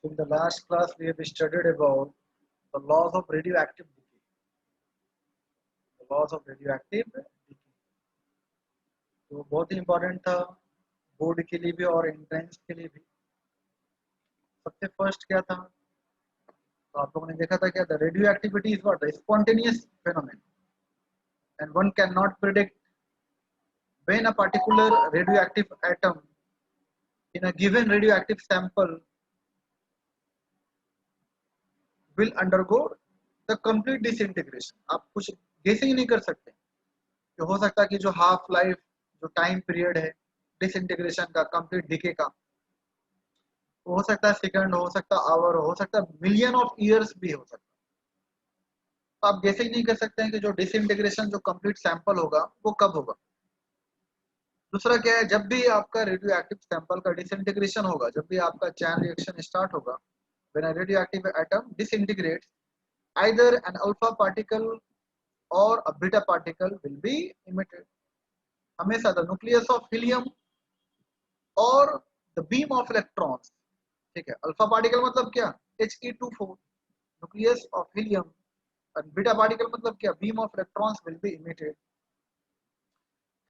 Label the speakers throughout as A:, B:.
A: So in the last class, we have studied about the laws of radioactive decay. The laws of radioactive decay. तो बहुत ही important था board के लिए भी और एंट्रेंस के लिए भी. सबसे फर्स्ट क्या था, तो आप लोगों ने देखा था क्या था, radio activity is what, spontaneous फेनोमेन and one can not predict when a particular radioactive atom in a given radioactive sample will undergo the complete disintegration. आप कुछ गेसिंग नहीं कर सकते कि हो सकता है कि जो हाफ लाइफ, जो टाइम पीरियड है डिसइंटीग्रेशन का, कंप्लीट डिके का, वो हो सकता है सेकंड, हो सकता है आवर, हो सकता है मिलियन ऑफ ईयर्स भी हो सकता है. तो आप गेसिंग नहीं कर सकते हैं कि जो डिसइंटीग्रेशन, जो कंप्लीट सैंपल होगा वो कब होगा. दूसरा क्या है, जब भी आपका रेडियो एक्टिव सैंपल का डिसइंटीग्रेशन होगा, जब भी आपका चैन रिएक्शन स्टार्ट होगा, when a radioactive atom डिसइंटीग्रेट्स, either an alpha particle or a beta particle will be emitted. हमेशा the nucleus of helium or the beam of electrons, ठीक है. Alpha particle मतलब क्या, He24, nucleus of helium, and beta particle मतलब क्या, beam of electrons will be emitted.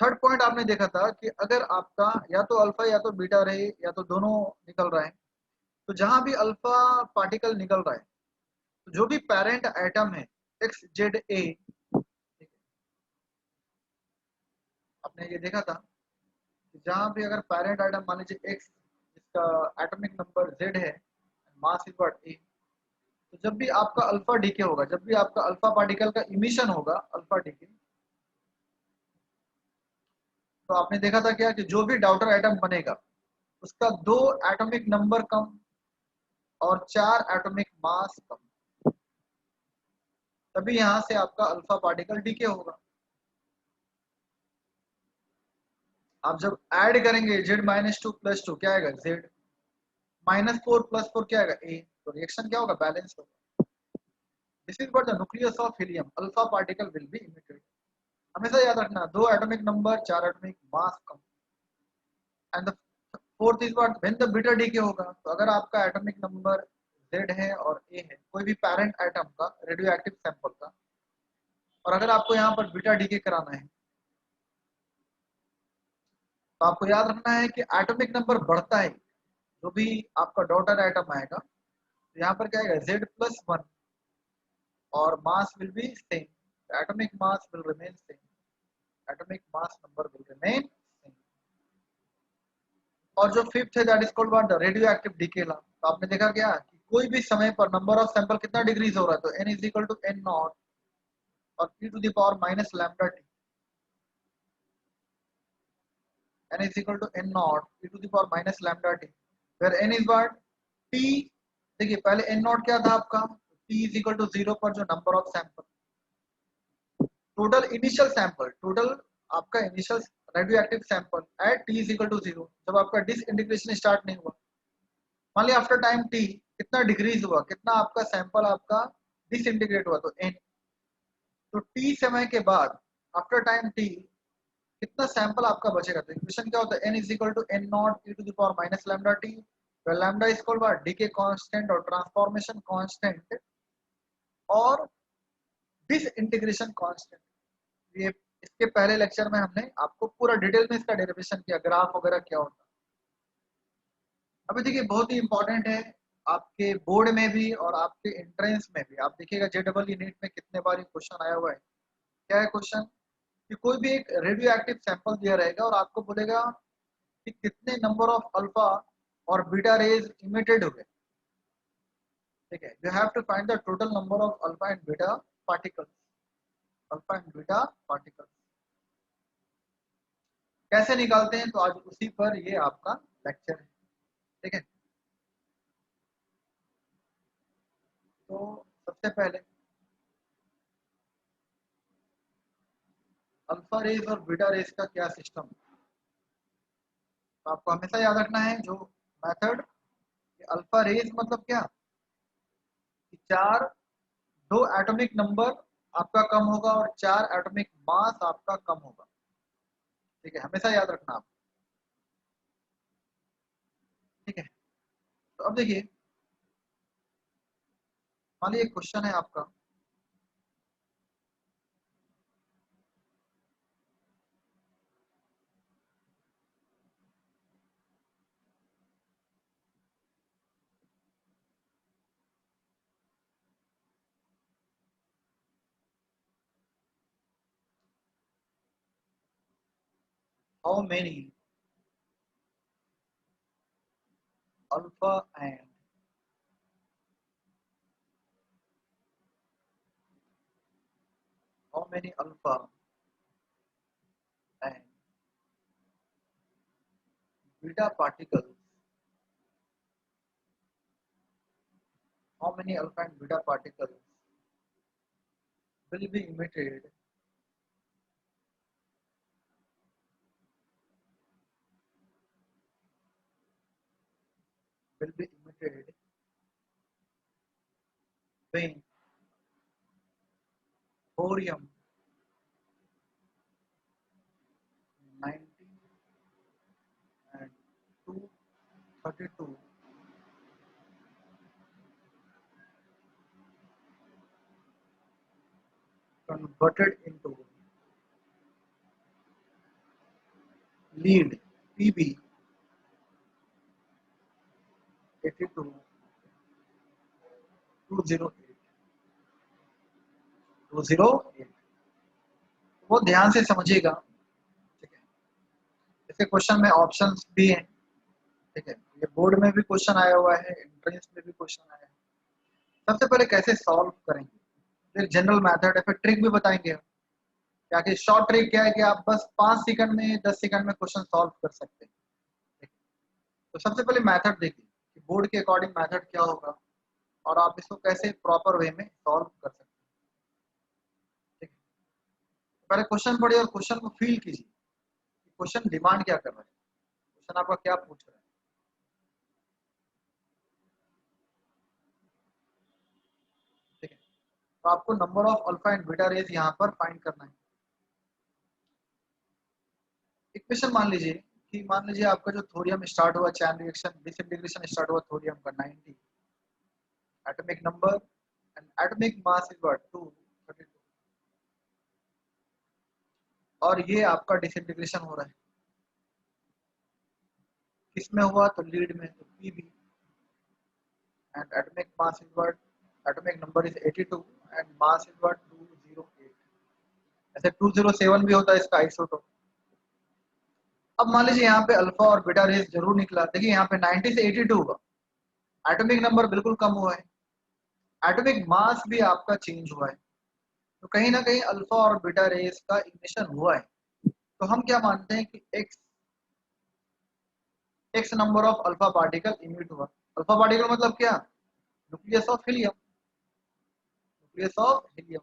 A: Third point आपने देखा था कि अगर आपका या तो अल्फा या तो बीटा रहे या तो दोनों निकल रहा है, तो जहां भी अल्फा पार्टिकल निकल रहा है, तो जो भी पेरेंट एटम है एक्स जेड ए, आपने ये देखा था कि जहां भी अगर पेरेंट एटम मान लीजिए एक्स, जिसका एटॉमिक नंबर जेड है, मास इज व्हाट ए, तो जब भी आपका अल्फा डीके होगा, जब भी आपका अल्फा पार्टिकल का इमिशन होगा, अल्फा डीके, तो आपने देखा था क्या कि जो भी डाउटर एटम बनेगा उसका 2 एटॉमिक नंबर कम और 4 एटॉमिक मास कम, तभी यहां से आपका अल्फा पार्टिकल डीके होगा. आप जब ऐड करेंगे Z-2 + 2 क्या आएगा, Z-4 + 4 क्या आएगा, A, तो रिएक्शन क्या होगा, बैलेंस होगा. This is what the nucleus of helium, alpha particle will be emitted. हमेशा याद रखना, 2 atomic number, 4 atomic mass come. And the fourth is what, when the beta decay होगा, तो अगर आपका एटॉमिक नंबर Z है और A है, कोई भी पेरेंट एटम का रेडियो एक्टिव सैंपल का, और अगर आपको यहाँ पर बीटा डीके कराना है, तो आपको याद रखना है कि एटॉमिक नंबर बढ़ता है, जो भी आपका डॉटर एटम आएगा, तो यहाँ पर क्या आएगा, Z+1 और mass will be same, atomic mass will remain same, atomic mass number will remain same. और जो फिफ्थ है, that is called what, the radioactive decay law. तो आपने देखा क्या कि कोई भी समय पर नंबर ऑफ सैंपल कितना डिक्रीज हो रहा है, तो n is equal to n naught और e to the power minus lambda t, n is equal to n naught e to the power minus lambda t, where n is what, t. देखिए पहले n naught क्या था आपका, t is equal to 0 पर जो number of sample, total initial sample, total आपका initial radioactive sample at t is equal to 0, जब आपका डिसइंटीग्रेशन स्टार्ट नहीं हुआ, मान लिया आफ्टर टाइम t कितना डिक्रीज हुआ, कितना आपका सैंपल आपका डिसइंटीग्रेट हुआ, तो n. तो t समय के बाद आफ्टर टाइम t कितना सैंपल आपका बचेगा, तो इक्वेशन क्या होता है, n is equal to n naught e to the power minus lambda t, where lambda is called what, decay constant और ट्रांसफॉर्मेशन कांस्टेंट और डिसइंटीग्रेशन कांस्टेंट. ये इसके पहले लेक्चर में हमने आपको पूरा डिटेल में इसका डेरिवेशन किया, ग्राफ वगैरह क्या होता है. अभी देखिए बहुत ही इंपॉर्टेंट है, आपके बोर्ड में भी और आपके एंट्रेंस में भी. आप देखिएगा JEE नीट में कितने बार ये क्वेश्चन आया हुआ है. क्या है क्वेश्चन, कि कोई भी एक रेडियो एक्टिव सैंपल दिया रहेगा और आपको बोलेगा कि कितने नंबर ऑफ अल्फा और बीटा रेज इमिटेड हुए, ठीक है. You have to find the total number of alpha and beta particles, alpha and beta particles कैसे निकालते हैं, तो आज उसी पर ये आपका लेक्चर है, ठीक है. तो सबसे पहले अल्फा रेज और बीटा रेज का क्या सिस्टम है, तो आपको हमेशा याद रखना है जो मेथड, अल्फा रेज मतलब क्या, कि 4, 2 एटॉमिक नंबर आपका कम होगा और 4 एटॉमिक मास आपका कम होगा, ठीक है. हमेशा याद रखना आप, ठीक है. तो अब देखिए मान लीजिए क्वेश्चन है आपका, how many alpha and how many alpha and beta particles, how many alpha and beta particles will be emitted when thorium 90 and 232 converted into lead Pb 82 208 208। वो ध्यान से समझिएगा, ठीक है। इसके क्वेश्चन में ऑप्शंस भी हैं, ठीक है। ये बोर्ड में भी क्वेश्चन आया हुआ है, एंट्रेंस में भी क्वेश्चन आया है। सबसे पहले कैसे सॉल्व करेंगे, फिर जनरल मेथड है, फिर ट्रिक भी बताएंगे। क्या कि शॉर्ट ट्रिक क्या है कि आप बस 5 सेकंड में 10 सेकंड में क्वेश्चन सॉल्व कर सकते हैं। तो सबसे पहले मेथड देखिए कि बोर्ड के अकॉर्डिंग मेथड क्या होगा और आप इसको कैसे प्रॉपर वे में सॉल्व कर सकते हैं, ठीक है। पहले क्वेश्चन पढ़िए और क्वेश्चन को फील कीजिए, क्वेश्चन डिमांड क्या कर रहा है, क्वेश्चन आपका क्या पूछ रहा है, ठीक है। तो आपको number of alpha and beta raise यहाँ पर फाइंड करना है। इक्वेशन मान लीजिए कि मान लीजिए आपका जो थोरियम स्टार्ट हुआ चैन रिएक्शन, डिसइंटीग्रेशन स्टार्ट हुआ थोरियम का 90, atomic number and atomic mass is what 232, और ये आपका डिसइंटीग्रेशन हो रहा है, किसमें हुआ तो लीड में, तो PB and atomic mass is what, atomic number is 82 and mass is what 208। ऐसे 207 भी होता है इसका आइसोटोप। अब मान लीजिए यहाँ पे अल्फा और बीटा रेस जरूर निकला, देखिए यहाँ पे 90 से 82 हुआ, एटॉमिक नंबर बिल्कुल कम हुआ है, एटॉमिक मास भी आपका चेंज हुआ है, तो कहीं ना कहीं अल्फा और बीटा रेस का इमिशन हुआ है। तो हम क्या मानते हैं कि x number of alpha particle emit हुआ। अल्फा पार्टिकल मतलब क्या, nucleus of helium, nucleus of helium.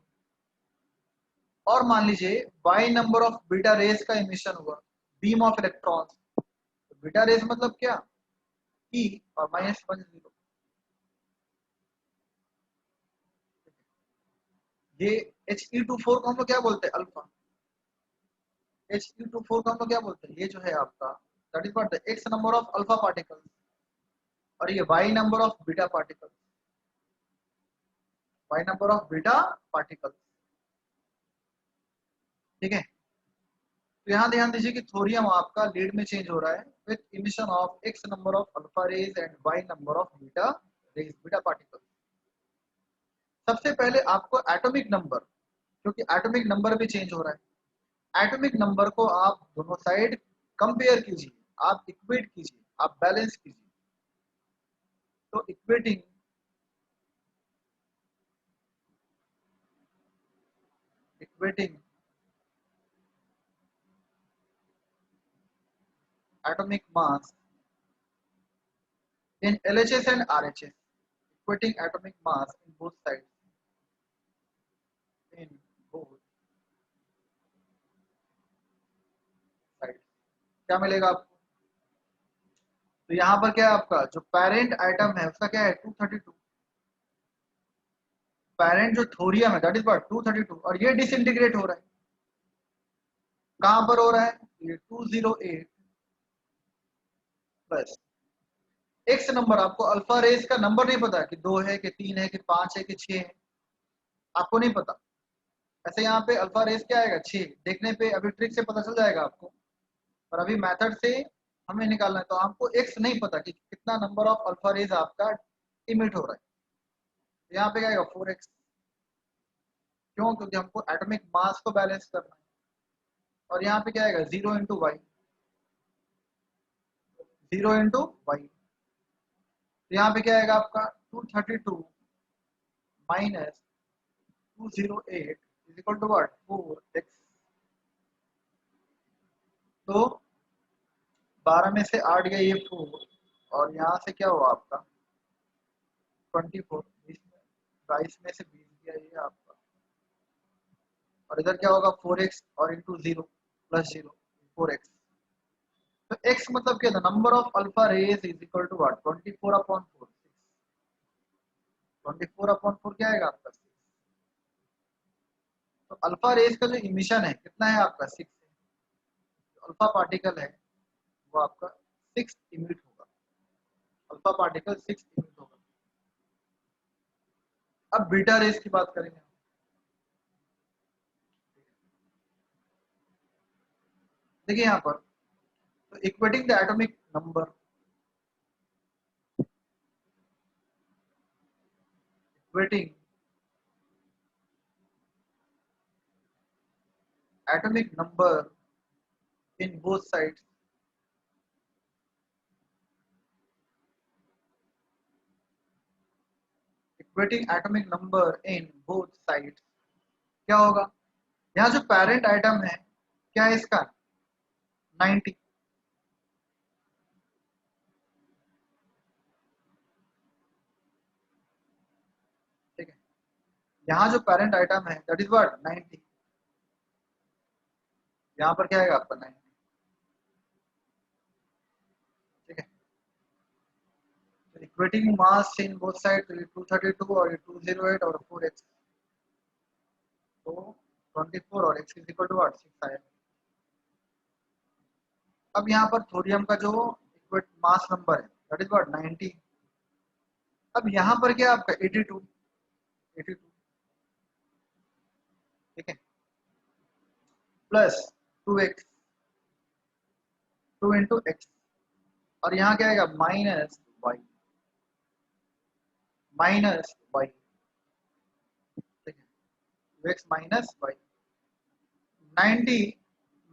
A: और मान लीजिए y number of beta rays का इमिशन हुआ, बीम ऑफ इलेक्ट्रॉन्स। तो बीटा रेस मतलब क्या, ई और -10। ये He24 को हम लोग क्या बोलते हैं, अल्फा। He24 को हम लोग क्या बोलते हैं, ये जो है आपका that is what the x number of alpha particles, और ये y number of beta particles, y number of beta particles, ठीक है। तो यहाँ ध्यान दीजिए कि थोरियम आपका लीड में चेंज हो रहा है with emission of x number of alpha rays and y number of beta rays, beta particles. सबसे पहले आपको एटॉमिक नंबर, क्योंकि एटॉमिक नंबर भी चेंज हो रहा है, एटॉमिक नंबर को आप दोनों साइड कंपेयर कीजिए, आप इक्वेट कीजिए, आप बैलेंस कीजिए। तो equating atomic mass in LHS and RHS, equating atomic mass in both sides, in both sides क्या मिलेगा आपको, तो यहाँ पर क्या है आपका जो पेरेंट आइटम है उसका क्या है 232, पेरेंट जो थोरियम है दैट इज व्हाट 232, और ये डिसइंटीग्रेट हो रहा है, कहां पर हो रहा है, ये 208 प्लस एक्स नंबर, आपको अल्फा रेस का नंबर नहीं पता कि 2 है कि 3 है कि 5 है कि 6 है, आपको नहीं पता। ऐसे यहाँ पे अल्फा रेस क्या आएगा 6, देखने पे अभी ट्रिक से पता चल जाएगा आपको, पर अभी मेथड से हमें निकालना है। तो हमको एक्स नहीं पता कि कितना नंबर ऑफ अल्फा रेज आपका इमिट हो रहा है। तो यहाँ पे क्या आएगा 4x, क्यों? क्योंकि हमको एटॉमिक मास को बैलेंस करना है। और यहाँ पे क्या आएगा 0 इंटू वाई, 0 इंटू वाई। तो यहाँ पे क्या आएगा आपका 232 minus 208 is equal to what 4x। तो 12 में से 8 गया ये 4, और यहाँ से क्या हुआ आपका 24, 22 में से 20 गया ये आपका, और इधर क्या होगा 4x और इंटू 0 प्लस 0 4x। तो x मतलब क्या था, number of alpha rays is equal to what 24/4, 24/4 क्या आएगा आपका 6। तो अल्फा रेज का जो इमिशन है कितना है आपका 6 है। तो अल्फा पार्टिकल है वो आपका 6 इमिट होगा, अल्फा पार्टिकल 6 इमिट होगा। अब बीटा रेज की बात करेंगे। देखिए यहाँ पर, तो equating the atomic number, equating atomic number in both sides, equating atomic number in both sides क्या होगा, यहाँ जो पेरेंट आइटम है क्या है इसका 90, ठीक है। यहाँ जो पेरेंट आइटम है दैट इज व्हाट 90, यहाँ पर क्या आएगा आपका 90, ठीक है। Equating mass in both side 232 और 208 और 4x, तो 24 और x is equal to what 6 आएगा। अब यहाँ पर थोरियम का जो इक्वेट मास नंबर है दैट इज व्हाट 90। अब यहाँ पर क्या आपका 82, 82, ठीक है, प्लस 2x, 2 इंटू एक्स, और यहाँ क्या आएगा माइनस वाई, माइनस वाई, ठीक है, 2x minus Y. 90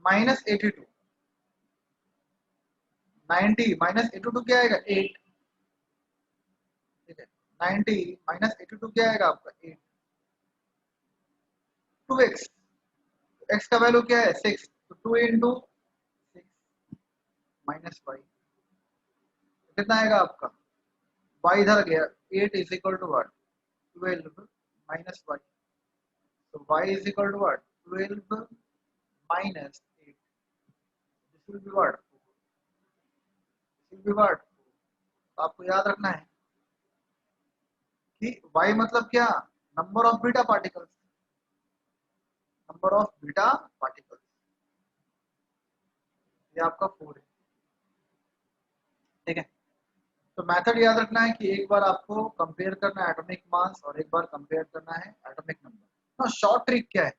A: minus 82, 90 minus 82 क्या आएगा 8, ठीक है। 90 माइनस 82 क्या आएगा आपका 8, 2x, x का वैल्यू क्या है 6, तो 2 इंटू 6 माइनस वाई, कितना आएगा आपका y इधर गया 8 is equal to what 12 minus y, तो y is equal to what 12 minus 8, this will be what, this will be what. आपको याद रखना है कि y मतलब क्या, number of beta particles, number of beta particles, ये आपका 4 है, ठीक है। तो मेथड याद रखना है कि एक बार आपको कंपेयर करना है एटॉमिक मास और एक बार कंपेयर करना है एटॉमिक नंबर। ना शॉर्ट ट्रिक क्या है,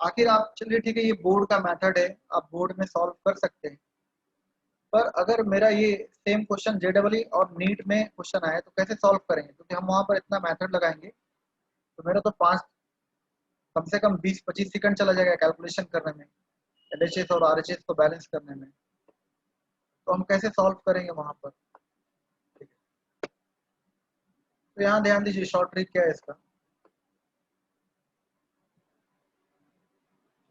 A: आखिर आप चलिए ठीक है ये बोर्ड का मेथड है, आप बोर्ड में सॉल्व कर सकते हैं, पर अगर मेरा ये सेम क्वेश्चन जेडबलई और नीट में क्वेश्चन आए तो कैसे सॉल्व करेंगे, क्योंकि हम वहां पर इतना मेथड लगाएंगे तो मेरा तो 5 कम से कम 20-25 सेकंड चला जाएगा कैलकुलेशन करने में, एलएचएस और आरएचएस को बैलेंस करने में, तो हम कैसे सॉल्व करेंगे वहां पर, ठीक है। तो यहाँ ध्यान दीजिए शॉर्ट ट्रिक क्या है इसका,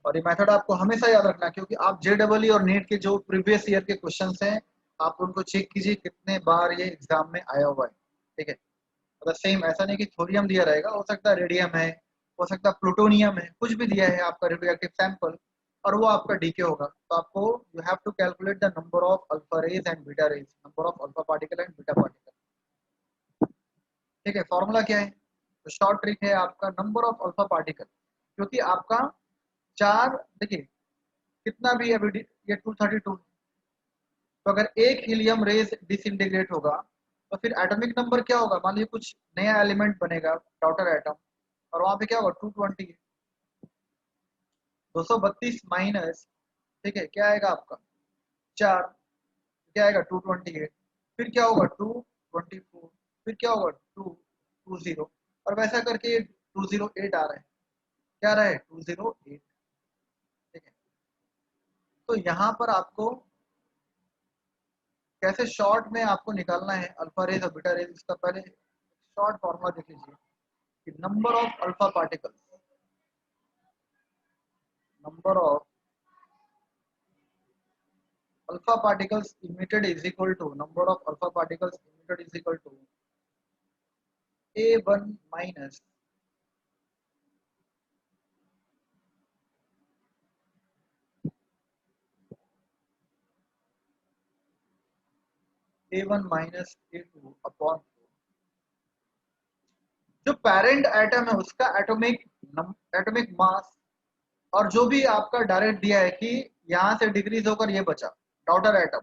A: और ये मेथड आपको हमेशा याद रखना है, क्योंकि आप जेडबलई और नीट के जो प्रीवियस ईयर के क्वेश्चंस हैं आप उनको चेक कीजिए कितने बार ये एग्जाम में आया हुआ है, ठीक है। मतलब सेम ऐसा नहीं कि थोरियम दिया रहेगा, हो सकता है रेडियम है, हो सकता है प्लूटोनियम है, कुछ भी दिया है आपका रेडियोएक्टिव सैंपल और वो आपका डीके होगा, तो आपको you have to calculate the number of alpha rays and beta rays, number of alpha particle and beta particle, ठीक है। फॉर्मूला क्या है, तो शॉर्ट ट्रिक है आपका नंबर ऑफ अल्फा पार्टिकल, क्योंकि आपका चार, देखिए कितना भी अभी ये 232, तो अगर एक हीलियम रेज डिसइंटीग्रेट होगा तो फिर एटॉमिक नंबर क्या होगा? मान लीजिए कुछ नया एलिमेंट बनेगा डॉटर एटम, और वहां पे क्या होगा? 220, 232 माइनस, ठीक है, क्या आएगा आपका 4, क्या आएगा 228, फिर क्या होगा 224, फिर क्या होगा 220, और वैसा करके ये 208 आ रहा है। क्या आ रहा है? 208, ठीक है। तो यहाँ पर आपको कैसे शॉर्ट में आपको निकालना है अल्फा रेज और बीटा रेज, इसका पहले शॉर्ट फॉर्मूला देख लीजिए कि number of alpha particles, number of alpha particles emitted is equal to number of alpha particles emitted is equal to A1 minus A1 minus A2 upon, जो parent atom है उसका atomic mass, और जो भी आपका डायरेक्ट दिया है कि यहाँ से डिक्रीज होकर ये बचा डॉटर एटम,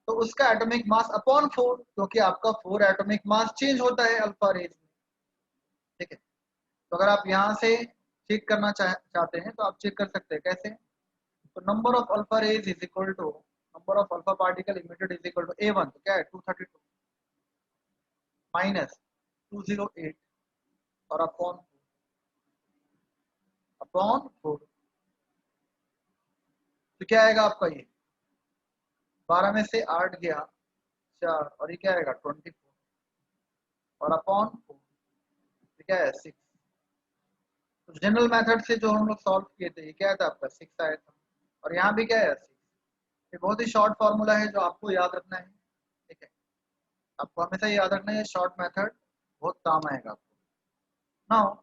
A: तो उसका एटॉमिक मास अपॉन 4, क्योंकि आपका 4 एटॉमिक मास चेंज होता है अल्फा रेज में, ठीक है। तो अगर आप यहाँ से चेक करना चाहते हैं तो आप चेक कर सकते हैं कैसे? तो number of alpha rays is equal to number of alpha particle emitted is equal to A1, तो क्या है 232 माइनस 208 और अपॉन अपॉन 4, तो क्या आएगा आपका? ये 12 में से 8 गया 4, और ये क्या आएगा 24, और अपॉन 4, तो क्या है 6। तो जनरल मेथड से जो हम लोग सॉल्व किए थे, ये क्या था आपका 6 आया था, और यहाँ भी क्या है 6। ये बहुत ही शॉर्ट फॉर्मूला है जो आपको याद रखना है, ठीक है। आपको हमेशा याद रखना है, शॉर्ट मेथड बहुत काम आएगा आपको। Now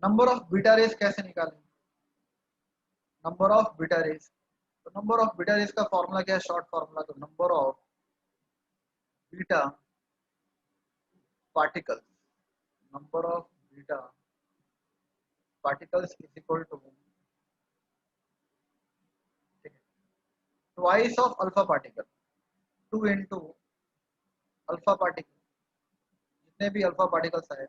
A: number of beta rays कैसे निकालें? नंबर ऑफ बीटा रेस, तो नंबर ऑफ बीटा रेस का फॉर्मूला क्या है? शॉर्ट फॉर्मूला, तो number of beta particles, number of beta particles is equal to, ठीक है, twice of alpha particle, 2 into alpha particle, जितने भी अल्फा पार्टिकल्स आए,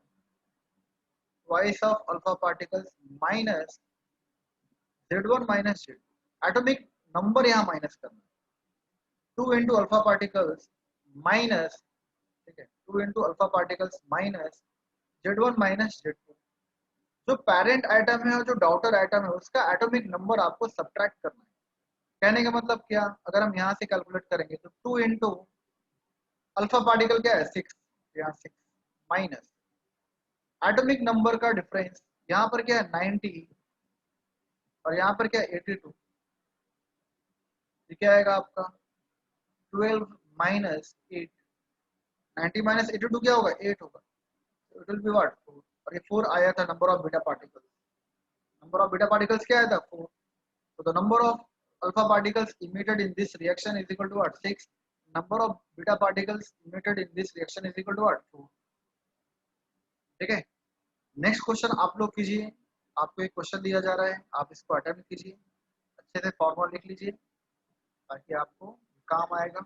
A: twice of alpha particles minus Z1 minus Z2, atomic number यहाँ minus करना, 2 into alpha particles minus, ठीक है, 2 into alpha particles minus Z1 minus Z2। जो parent atom है और जो डॉटर एटम है उसका एटॉमिक नंबर आपको सब्ट्रैक्ट करना है। कहने का मतलब क्या? अगर हम यहाँ से कैलकुलेट करेंगे तो 2 इंटू अल्फा पार्टिकल क्या है 6, यहाँ 6 माइनस एटॉमिक नंबर का डिफरेंस, यहाँ पर क्या है 90 और यहाँ पर क्या है 82, ये क्या आएगा आपका 12 माइनस 8, 90 माइनस 82 क्या होगा 8 होगा, तो इट विल बी व्हाट 4, और ये 4 आया था number of beta particles. Number of beta particles क्या आया था 4, so the number of alpha particles emitted in this reaction is equal to what 6, number of beta particles emitted in this reaction is equal to what 4, ठीक है। Next question आप लोग कीजिए, आपको एक क्वेश्चन दिया जा रहा है, आप इसको अटेम्प्ट कीजिए, अच्छे से फॉर्मूला लिख लीजिए ताकि आपको काम आएगा।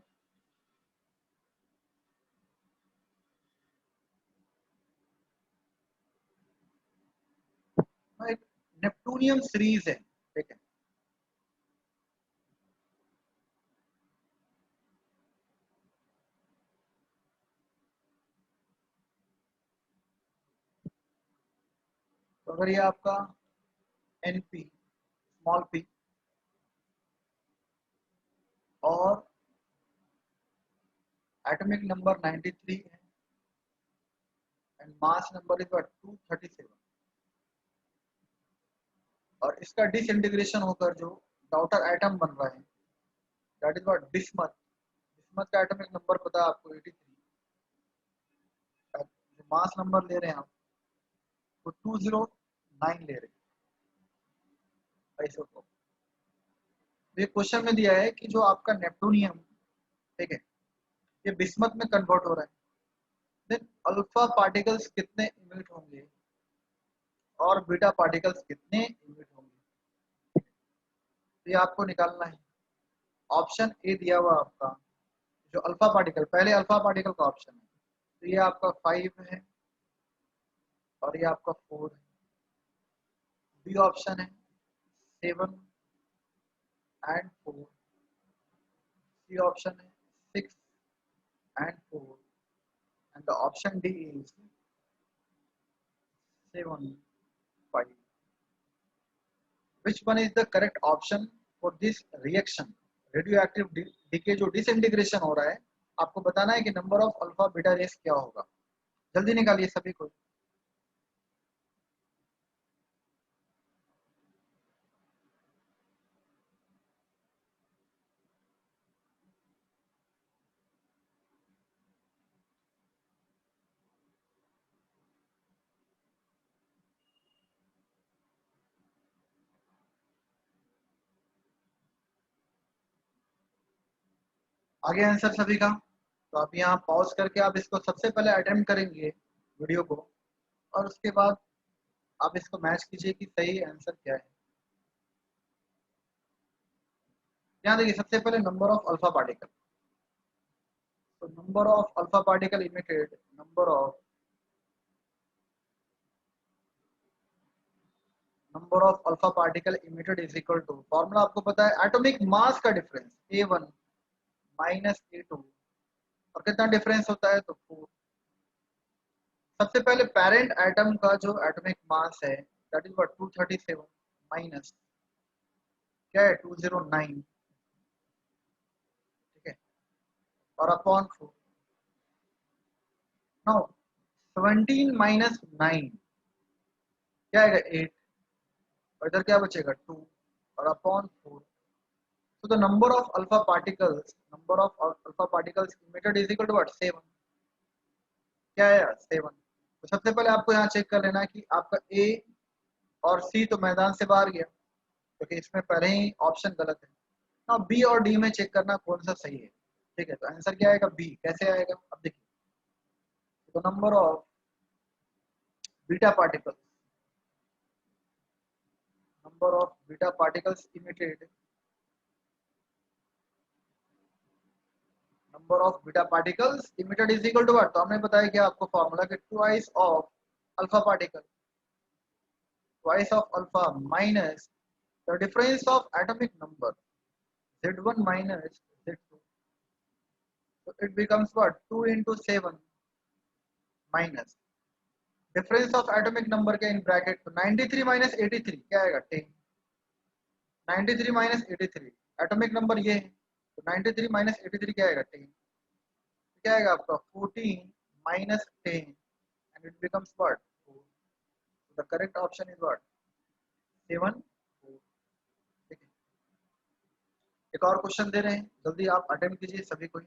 A: एक नेपटूनियम सीरीज है, ठीक है, तो अगर ये आपका NP स्मॉल p और एटॉमिक नंबर 93 है एंड मास नंबर इज 237, और इसका डिसइंटीग्रेशन होकर जो डॉटर एटम बन रहा है that is what bismuth, bismuth का एटॉमिक नंबर पता है आपको 83, जो मास नंबर ले रहे हैं आप वो 209 ले रहे हैं आइसोटोप। ये क्वेश्चन में दिया है कि जो आपका नेप्टूनियम, ठीक है, ये बिस्मथ में कन्वर्ट हो रहा है, देन अल्फा पार्टिकल्स कितने इमिट होंगे और बीटा पार्टिकल्स कितने इमिट होंगे। तो ये आपको निकालना है। ऑप्शन ए दिया हुआ आपका, जो अल्फा पार्टिकल, पहले अल्फा पार्टिकल का ऑप्शन है, तो ये आपका 5 है और ये आपका 4 है। बी ऑप्शन है 7 and 4। सी ऑप्शन है 6 and 4, and the option D is 7, 5. Which one is the correct option for this reaction? Radioactive decay जो डिसइंटीग्रेशन हो रहा है, आपको बताना है कि number of alpha beta rays क्या होगा। जल्दी निकालिए सभी को। आगे आंसर सभी का। तो आप यहाँ पॉज करके आप इसको सबसे पहले अटेम्प्ट करेंगे वीडियो को, और उसके बाद आप इसको मैच कीजिए कि सही आंसर क्या है। यहाँ देखिए सबसे पहले नंबर ऑफ अल्फा पार्टिकल। तो number of alpha particle emitted, number of alpha particle emitted is equal to, formula आपको पता है, एटॉमिक मास का डिफरेंस A1 माइनस A2, और कितना डिफरेंस होता है तो 4। सबसे पहले पेरेंट एटम का जो एटॉमिक मास है दैट इज व्हाट 237 माइनस क्या है 209, ठीक है, और अपॉन 4। नाउ 17 माइनस 9 क्या आएगा 8, और इधर क्या बचेगा 2, और upon 4। so the number of alpha particles emitted is equal to what 7। क्या है 7। तो सबसे पहले आपको यहाँ चेक कर लेना है कि आपका ए और सी तो मैदान से बाहर गया, क्योंकि इसमें पहले ही ऑप्शन गलत है। ना बी और डी में चेक करना कौन सा सही है। ठीक है, तो आंसर क्या आएगा बी। कैसे आएगा अब देखिए, तो number of beta particles, number of beta particles emitted, number of beta particles emitted is equal to what, तो हमने बताया कि आपको फॉर्मूला के twice of alpha particle, twice of alpha minus the difference of atomic number Z1 minus Z2, so it becomes what 2 into 7 minus difference of atomic number के in bracket, तो 93 minus 83 क्या आएगा 10। 93 माइनस 83 एटॉमिक नंबर ये है, तो 93 minus 83 क्या आएगा 10। क्या आएगा आपका 14 minus 10, and it becomes what 4। The correct option is what 7 4। ठीक है, एक और क्वेश्चन दे रहे हैं, जल्दी आप अटेम्प्ट कीजिए सभी को।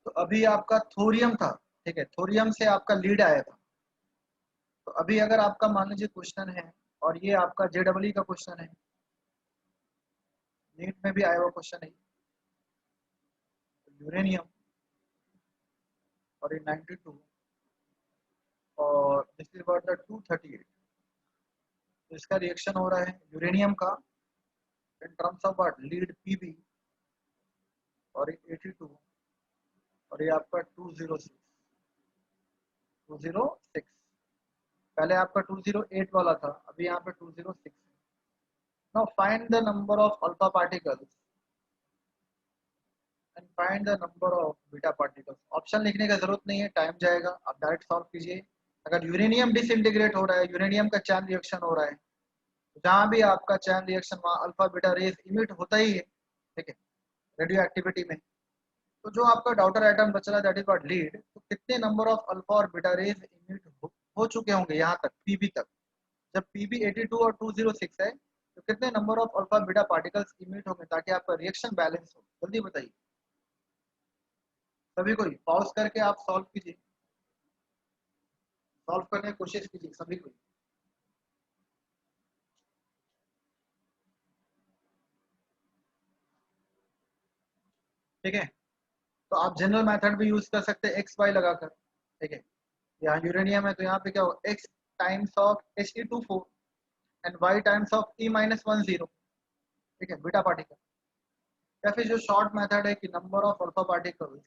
A: तो अभी आपका थोरियम था, ठीक है, थोरियम से आपका लीड आया था। तो अभी अगर आपका मान लीजिए क्वेश्चन है, और ये आपका JEE का क्वेश्चन है, नीट में भी आया हुआ क्वेश्चन है, यूरेनियम और ये 92 और दिस इज व्हाट द 238। तो इसका रिएक्शन हो रहा है यूरेनियम का in terms of what lead Pb, और ये 82 और ये आपका 206। पहले आपका 208 वाला था, अभी यहाँ पे 206। Now find the number of alpha particles and find the number of beta particles. Option लिखने का जरूरत नहीं है, टाइम जाएगा, आप डायरेक्ट सॉल्व कीजिए। अगर यूरेनियम डिसइंटीग्रेट हो रहा है, यूरेनियम का चैन रिएक्शन हो रहा है, तो जहां भी आपका चैन रिएक्शन वहां अल्फा बीटा रेस इमिट होता ही है, ठीक है, रेडियो एक्टिविटी में। तो जो आपका डाउटर आइटम बच रहा है दैट इज व्हाट लीड, तो कितने नंबर ऑफ अल्फा और बीटा रेस इमिट हो चुके होंगे यहाँ तक पीबी तक। जब पीबी 82 और 206 है, तो कितने number of alpha beta particles emit होंगे ताकि आपका रिएक्शन बैलेंस हो। जल्दी बताइए सभी को, पॉज करके आप सॉल्व कीजिए, सॉल्व करने की कोशिश कीजिए सभी को। ठीक है, तो आप जनरल मेथड भी यूज कर सकते हैं एक्स वाई लगाकर, ठीक है। यहाँ यूरेनियम है तो यहाँ पे क्या होगा, x times of He2 4 and y times of E-10, ठीक है, बीटा पार्टिकल। या फिर जो शॉर्ट मेथड है कि number of alpha particles,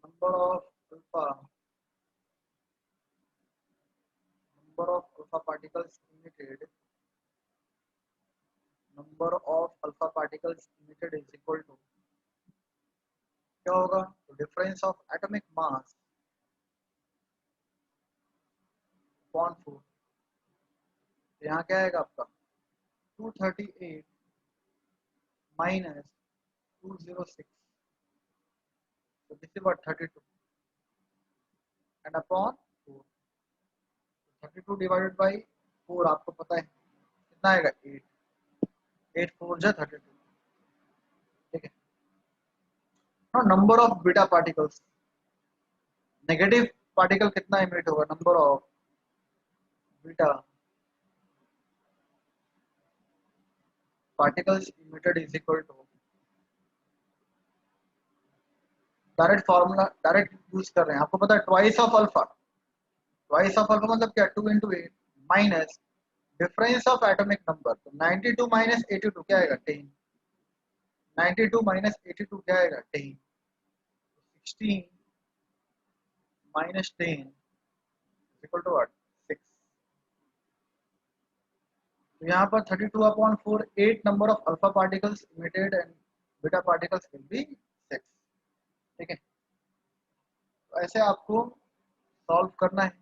A: number of alpha particles emitted, number of alpha particles emitted is equal to क्या होगा, तो difference of atomic mass upon 4। तो यहाँ क्या आएगा आपका 238 माइनस 206, तो this is what 32 and upon 4। 32 divided by 4 आपको पता है कितना आएगा 8, 8 4 जा 32, ठीक है। now number of beta particles, negative particle कितना इमिट होगा, number of beta particles emitted is equal to, direct formula direct use कर रहे हैं, आपको पता है twice of alpha, twice of alpha मतलब क्या 2 into 8 minus difference of atomic number, तो 92 माइनस 82 क्या आएगा 10, 92 माइनस 82 क्या आएगा 10, 16 माइनस 10 इक्वल टू व्हाट 6। तो यहाँ पर 32 upon 4 8 number of alpha particles emitted and beta particles will be 6, ठीक है। तो ऐसे आपको सॉल्व करना है।